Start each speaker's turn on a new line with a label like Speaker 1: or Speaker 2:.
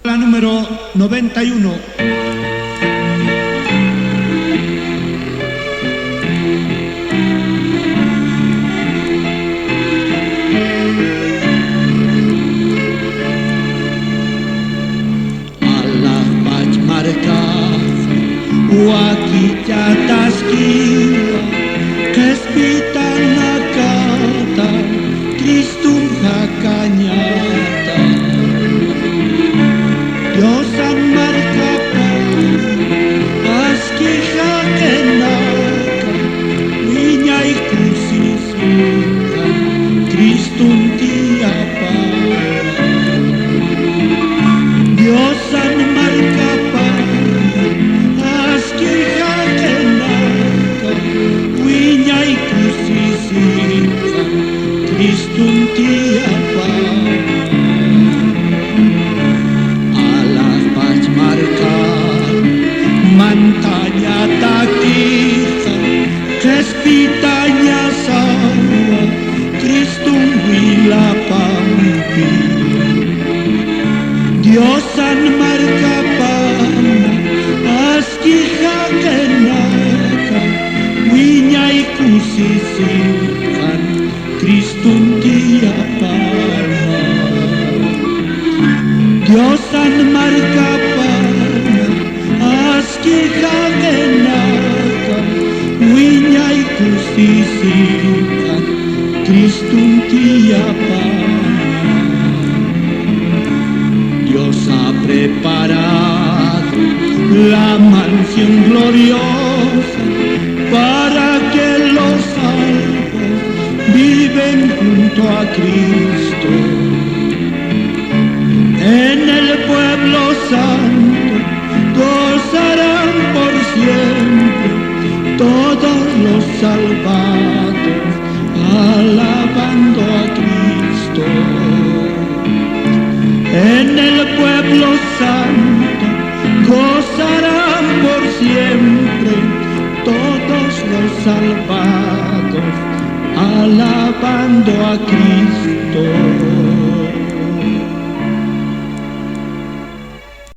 Speaker 1: La número 91.
Speaker 2: Allah vaig marcar wakijataskiwa kespitana kata Kristum hakanyata Diosan markapa aski hakenaka Winyai kusisikan Kristum tiapa Diosan markapa aski hakenaka Winyai kusisikan Kristum tiapa Mantanya takisa, kespitanya sawa, Kristum wila pampi. Diosan markapana, aski hakenaka, winyai kusisikan, Kristum tiapana. Diosan markapana, aski hakenaka, winyai kusisikan, Kristum tiapana. Dios ha preparado la mansión gloriosa para que los salvos viven junto a Cristo. En el pueblo santo gozarán por siempre todos los salvados, alabando a Cristo. En el pueblo santo gozarán por siempre todos los salvados, alabando a Cristo.